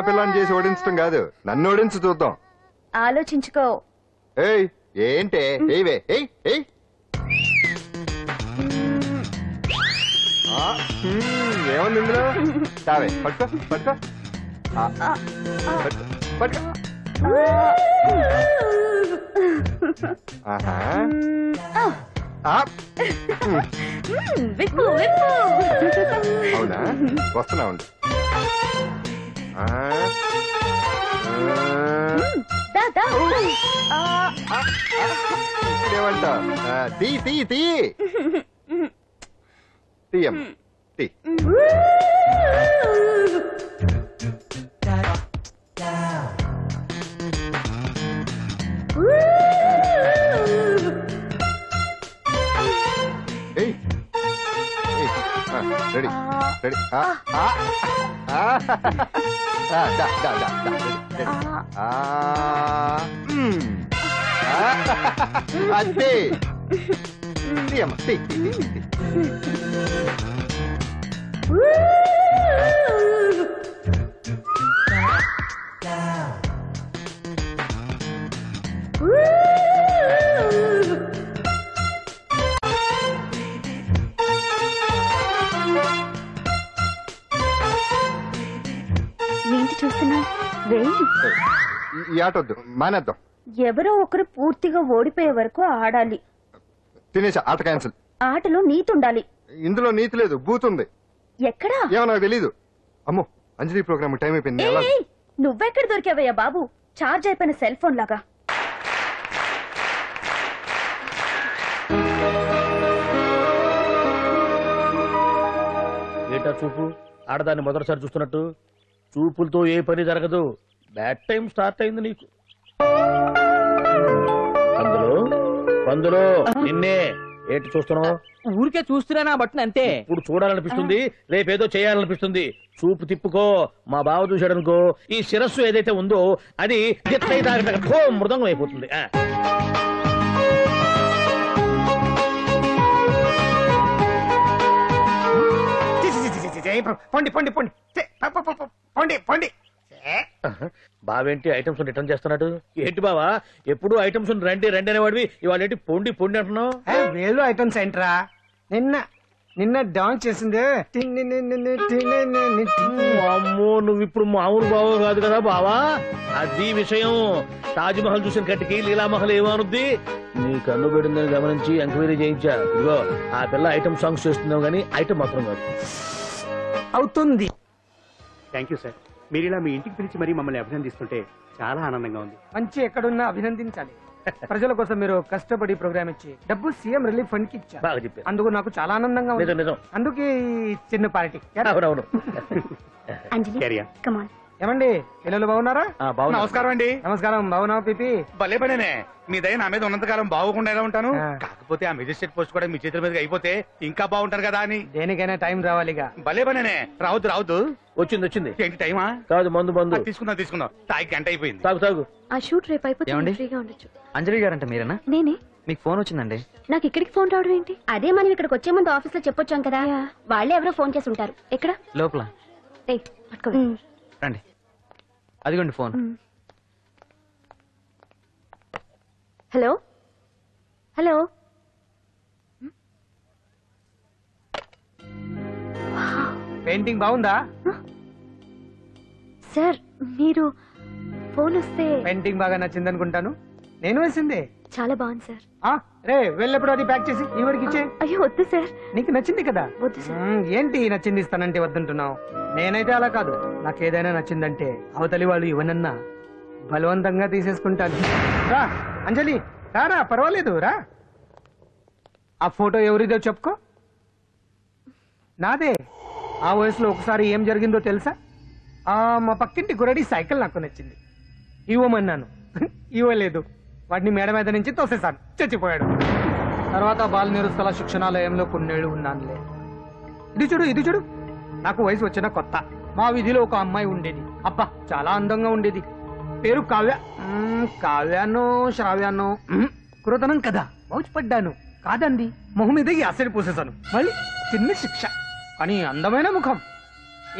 చిన్నపిల్లని చేసి ఓడించడం కాదు, నన్ను ఓడించి చూద్దాం. ఆలోచించుకో. ఏయ్ ఏంటే ఏవే ఏయ్ ఏయ్ ఏముంది ఇందులో? తావే పట్టుకో పట్టుకో పట్టుకో. అవునా, వస్తున్నా ఉండు. ఏమంట? తీ తీ తీ తీయం తీ. Ready ready. అదే తీయమ్మ తీ. ఏంటి చూస్తున్నా? ఈ ఆట వద్దు, మానేద్దాం. ఎవరో ఒకరు పూర్తిగా ఓడిపోయే వరకు ఆడాలి. తినేసా, ఆట క్యాన్సిల్. ఆటలో నీతి ఉండాలి. ఇందులో నీతి లేదు, బూత్ ఉంది. ఎక్కడా? ఏమో నాకు తెలీదు. అమ్మో, అంజలి ప్రోగ్రామ్ టైం అయిపోయింది. నువ్వెక్కడ దొరికావయ్యా బాబు? చార్జ్ అయిపోయిన సెల్ ఫోన్ లాగా. ఏటా చూపు? ఆడదాన్ని మొదటిసారి చూస్తున్నట్టు. చూపులతో ఏ పని జరగదు. బ్యాడ్ టైం స్టార్ట్ అయింది నీకు. అందులో నిన్నే ఏంటి చూస్తున్నావు? ఊరికే చూస్తున్నా బట్టను అంతే. ఇప్పుడు చూడాలనిపిస్తుంది, రేపేదో చేయాలనిపిస్తుంది. చూపు తిప్పుకో. మా బావ చూశాడనుకో, ఈ శిరస్సు ఏదైతే ఉందో అది మృదంగం అయిపోతుంది. పొండి పొండి పొండి పొండి పొండి. బావేంటి ఐటమ్స్ రిటర్న్ చేస్తున్నాడు? ఏంటి బావా, ఎప్పుడు ఐటమ్స్ రండి రండి అనేవాడివి, ఇవాళ ఏంటి పొండి పొండి అంటున్నావు? వేలు ఐటమ్స్ ఏంట్రా? నిన్న డాన్స్ చేసిందే. అమ్మో, నువ్వు ఇప్పుడు మామూలు బావ కాదు కదా బావా. అది విషయం. తాజ్ మహల్ చూసిన కట్టికి లీలామహల్ ఏమనుద్ది? నీ కన్ను పెడిందని గమనించి ఎంక్వైరీ చేయించా. ఇదిగో ఆ పిల్ల ఐటమ్ సాంగ్స్ చేస్తున్నావు గానీ ఐటమ్ మాత్రం కాదు. అవుతుంది. Thank you sir. మీరు ఇలా మీ ఇంటికి పిలిచి మరీ మమ్మల్ని అభినందిస్తుంటే చాలా ఆనందంగా ఉంది. మంచి ఎక్కడున్నా అభినందించాలి. ప్రజల కోసం మీరు కష్టపడి ప్రోగ్రామ్ ఇచ్చి డబ్బు సీఎం రిలీఫ్ ఫండ్ కి ఇచ్చారు. అందుకు నాకు చాలా ఆనందంగా ఉంది. అందుకే చిన్న పార్టీ. ఏమండి, పిల్లలు బాగున్నారా? నమస్కారం అండి. నమస్కారం. బాగున్నావు పిపి? భలే పనేనే. మీ దయ నా మీద ఉన్నంతకాలం బాగుకుండా ఎలా ఉంటాను. కాకపోతే ఆ మెజిస్ట్రేట్ పోస్ట్ కూడా మీ చేతుల మీద అయిపోతే ఇంకా బాగుంటారు కదా అని. దేనికైనా టైం రావాలిగా. భలే పనేనే. రావద్దు రావద్దు. వచ్చింది. ఏంటి టైమా? కాదు, మందు. తీసుకుందాం. తాగి గంట అయిపోయింది. తాగు. ఆ షూట్ రేపు అయిపోతుంది. ఫ్రీగా ఉండొచ్చు. అంజలి గారంట మీరేనా? నేనే. మీకు ఫోన్ వచ్చిందండి. నాకు ఇక్కడికి ఫోన్ రావడం ఏంటి? అదే మనం ఇక్కడికి వచ్చే ముందు ఆఫీస్ లో చెప్పొచ్చాం కదా. వాళ్ళే ఎవరో ఫోన్ చేసి ఉంటారు. ఎక్కడ? లోపల. రండి, అదిగోండి ఫోన్. Hello hello. పెయింటింగ్ బాగుందా సార్? మీరు ఫోన్ వస్తే. పెయింటింగ్ బాగా నచ్చింది అనుకుంటాను. నేను వేసిందే. చాలా బాగుంది సార్. రే వెళ్ళప్పుడు అది ప్యాక్ చేసి ఈ వరకు ఇచ్చే. అయ్యో వద్దు సార్. నీకు నచ్చింది కదా. వద్దు సార్. ఏంటి నచ్చింది ఇస్తానంటే వద్దంటున్నావు? నేనైతే అలా కాదు. నాకేదైనా నచ్చిందంటే అవతలి వాళ్ళు ఇవ్వనన్నా బలవంతంగా తీసేసుకుంటాను. రా అంజలి, రారా, పర్వాలేదు రా. ఆ ఫోటో ఎవరిదో చెప్పుకో. నాదే. ఆ వయసులో ఒకసారి ఏం జరిగిందో తెలుసా? మా పక్కింటి గురడి సైకిల్ నాకు నచ్చింది. ఇవ్వమన్నాను, ఇవ్వలేదు. వాడిని మేడ మీద నుంచి తోసేశాను, చచ్చిపోయాడు. తర్వాత బాల నిరుస్తల శిక్షణాలయంలో కొన్నేళ్లు ఉన్నానులే. ఇది చూడు. నాకు వయసు వచ్చిన కొత్త. మా వీధిలో ఒక అమ్మాయి ఉండేది. అబ్బా, చాలా అందంగా ఉండేది. పేరు కావ్య. కావ్యానో శ్రావ్యానో కురతనం కదా. మౌచిపడ్డాను. కాదండి, మొహం మీద యాసిడ్ పూసేశాను. మళ్ళీ చిన్న శిక్ష, కానీ అందమైన ముఖం.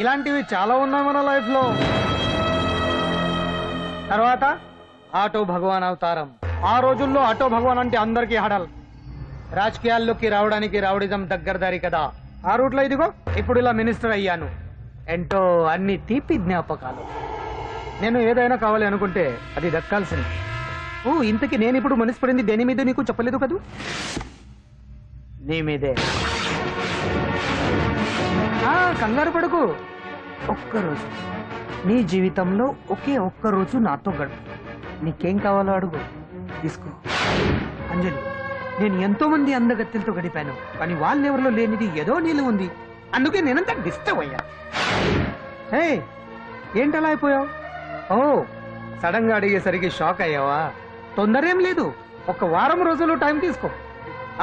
ఇలాంటివి చాలా ఉన్నాయి మన లైఫ్ లో. తర్వాత ఆటో భగవాన్ అవతారం. ఆ రోజుల్లో ఆటో భగవాన్ అంటే అందరికీ హడల్. రాజకీయాల్లోకి రావడానికి రౌడిజం దగ్గరదారి కదా. ఆ రూట్లో ఇదిగో ఇప్పుడు ఇలా మినిస్టర్ అయ్యాను. ఏంటో అన్ని తీపి జ్ఞాపకాలు. నేను ఏదైనా కావాలి అనుకుంటే అది దక్కాల్సింది. ఓ ఇంతకీ నేను ఇప్పుడు మనసు పడింది దేని మీద నీకు చెప్పలేదు కదూ? నీ మీదే. కంగారు పడుకు. ఒక్కరోజు నీ జీవితంలో ఒకే ఒక్క రోజు నాతో గడుపు. నీకేం కావాలో అడుగు, తీసుకో. అంజలి, నేను ఎంతో మంది అందగత్తెలతో గడిపాను, కానీ వాళ్ళెవరిలో లేనిది ఏదో నీళ్ళు ఉంది. అందుకే నేనంతా డిస్టర్బ్ అయ్యా. హే, ఏంటలా అయిపోయావు? ఓ సడన్ గా అడిగేసరికి షాక్ అయ్యావా? తొందరేం లేదు, ఒక వారం రోజులు టైం తీసుకో,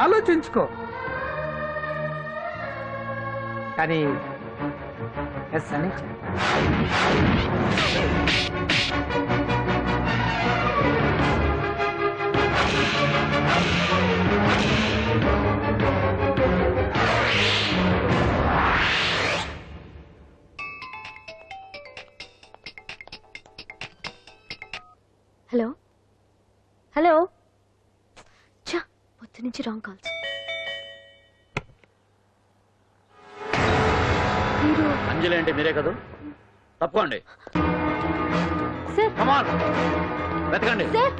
ఆలోచించుకో. కానీ ఎస్ అని హలో హలో. చా, పొద్దు నుంచి రాంగ్ కాల్స్. మీరు అంజలి అంటే మీరే కదా? తప్పకోండి. సార్ కమాన్, వెతకండి. Sir,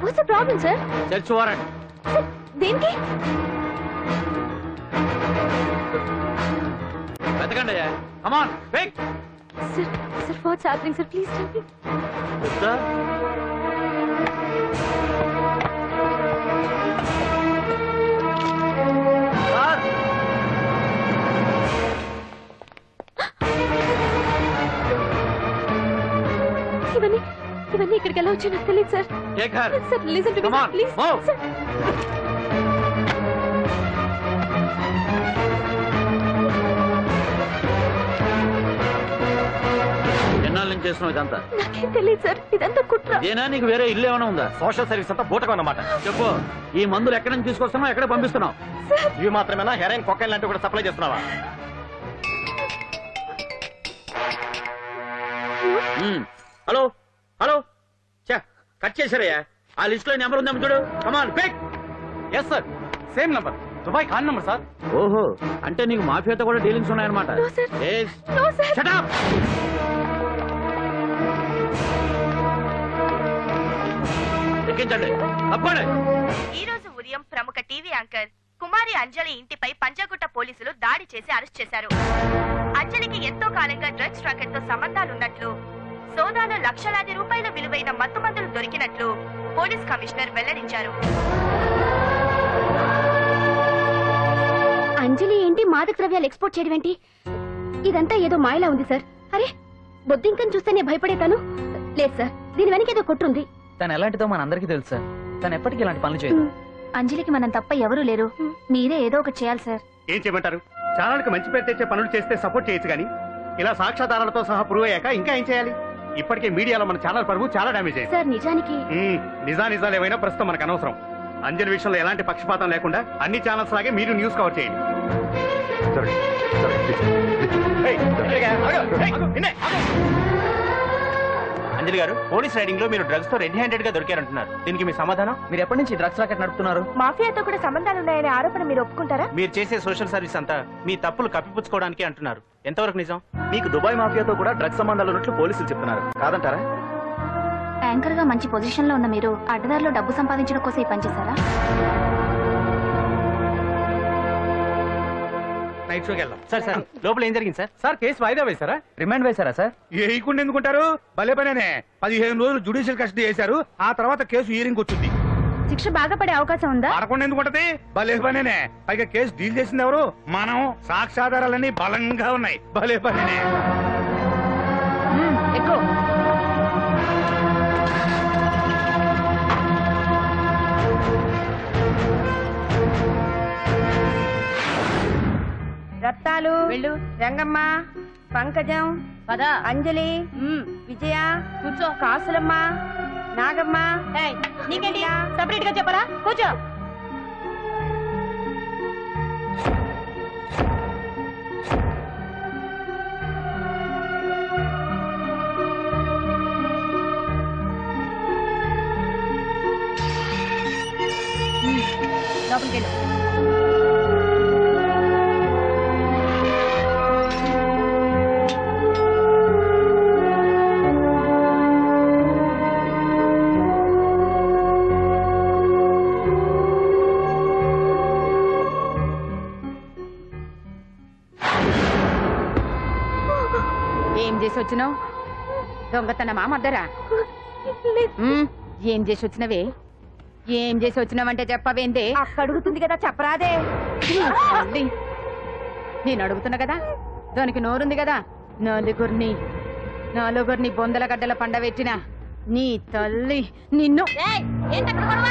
what's the problem sir? Search warrant. Sir, దేనికి? వెతకండి. కమాన్, వెక్. Sir sir, what's happening sir? Please tell me. ఇవన్నీ ఇవన్నీ ఇక్కడికి ఎలా వచ్చాయో నాకు తెలియదు sir. Sir listen to me please. ఎన్నాళ్ళ నుంచి చేస్తున్నావు ఇదంతా? నాకేం తెలియదు సార్, ఇదంతా కుట్ర. ఏనా నీకు వేరే ఇల్లు ఏమైనా ఉందా? సోషల్ సర్వీస్ అంతా బూటకం అన్నమాట. చెప్పు, ఈ మందులు ఎక్కడి నుంచి తీసుకొస్తున్నావు, ఎక్కడ పంపిస్తున్నావు? ఇవి మాత్రమేనా? హెరాయిన్, కొకైన్ లాంటివి కూడా సప్లై చేస్తున్నావా? హలో హలో, కట్ చేశారయ్యా. ఆ లిస్ట్ లో నెంబర్ ఉందేమో చూడు. Come on pick. Yes sir, same number, Dubai Khan number sir. ఓహో, అంటే నీకు మాఫియాతో కూడా డీలింగ్స్ ఉన్నాయన్నమాట. No, sir. Yes. No, sir. Shut up. ఎక్కించండి, తప్పండి. ఈ రోజు ఉదయం ప్రముఖ టీవీ యాంకర్ కుమారి అంజలి ఇంటిపై పంజాగుట్ట పోలీసులు దాడి చేసి అరెస్ట్ చేశారు. అంజలికి ఎంతో కాలంగా డ్రగ్స్ రాకెట్ తో సంబంధాలున్నట్లు, సోదాలో లక్షలాది రూపాయల విలువైన మత్తుమందులు దొరికినట్లు పోలీస్ కమిషనర్ వెల్లడించారు. అంజలి ఏంటి మాదక ద్రవ్యాలు ఎక్స్పోర్ట్ చేయడం ఏంటి? ఇదంతా ఏదో మాయలా ఉంది సార్. అరే, బొద్దింకని చూస్తేనే భయపడేతాను. లేదు సార్, దీని వెనక ఏదో కొట్టుంది. తను ఎలాంటిదో మన అందరికీ తెలుసు సార్. తను ఎప్పటికీ ఇలాంటి పనులు చేయదు. అంజలికి మనం తప్ప ఎవరూ లేరు. మీరే ఏదో ఒకటి చేయాలి సార్. ఏం చేయమంటారు? ఛానల్కి మంచి పేరు తెచ్చే పనులు చేస్తే సపోర్ట్ చేయొచ్చు కానీ ఇలా సాక్ష్యాధారాలతో సహా ప్రూవ్ అయ్యాక ఇంకా ఏం చేయాలి? ఇప్పటికే మీడియాలో మన ఛానల్ పరువు చాలా డ్యామేజ్ అయింది సార్. నిజానికి నిజాలు ఏమైనా ప్రస్తుతం మనకు అనవసరం. అంజలి విషయంలో ఎలాంటి పక్షపాతం లేకుండా అన్ని ఛానల్స్ లాగే మీరు న్యూస్ కవర్ చేయండి. అంజలి గారు, పోలీస్ రైడింగ్ లో మీరు డ్రగ్స్ తో రెడ్ హ్యాండెడ్ గా దొరికారంటున్నారు. దీనికి మీ సమాధానం? మీరు ఎప్పటి నుంచి డ్రగ్స్ రాకెట్ నడుపుతున్నారు? మాఫియాతో కూడా సంబంధాలున్నాయనే ఆరోపణ మీరు ఒప్పుకుంటారా? మీరు చేసే సోషల్ సర్వీస్ అంతా మీ తప్పులు కప్పిపుచ్చుకోవడానికి అంటున్నారు. ఎంతవరకు నిజం? మీకు దుబాయ్ మాఫియాతో కూడా డ్రగ్స్ సంబంధాలు ఉన్నట్లు పోలీసులు చెప్తున్నారు, కాదంటారా? యాంకర్ గా మంచి పొజిషన్ లో ఉన్న మీరు అడ్డదారిలో డబ్బు సంపాదించడం కోసం ఈ పని చేశారా? నైట్ షోకి వెళ్దాం. సార్ సార్, లోపల ఏం జరిగింది సార్? సార్, కేసు వాయిదా వేశారా? రిమాండ్ వేశారా సార్? వేయకుండా ఎందుకుంటారు? భలే పనేనే. 15 రోజులు జుడిషియల్ కస్టడీ చేశారు. ఆ తర్వాత కేసు హియరింగ్ వచ్చింది. శిక్ష బాగా పడే అవకాశం ఉందా? పడకుండా ఎందుకుంటది? భలే పనేనే. పైగా కేసు డీల్ చేసింది ఎవరు? మనం. సాక్ష్యాధారాలన్నీ బలంగా ఉన్నాయి. భలే పనేనే. ఎక్కువ రత్తాలు, రంగమ్మ, పంకజం, అంజలి, విజయ, కూర్చో, కాసులమ్మ, నాగమ్మ. నీకేంటి సపరేట్ గా చెప్పరా? కూర్చో. లోపలికెళ్ళు. ఏం చేసి వచ్చినావు? దొంగతనమా మద్దరా? ఏం చేసి వచ్చినవే? ఏం చేసి వచ్చినావంటే చెప్పవేందే? అక్క అడుగుతుంది కదా చెప్పరాదే. తల్లి, నేను అడుగుతున్నా కదా, దానికి నోరుంది కదా. నలుగురిని బొందల గడ్డల పండబెట్టిన నీ తల్లి నిన్ను. ఏంటక్కడ గొడవ?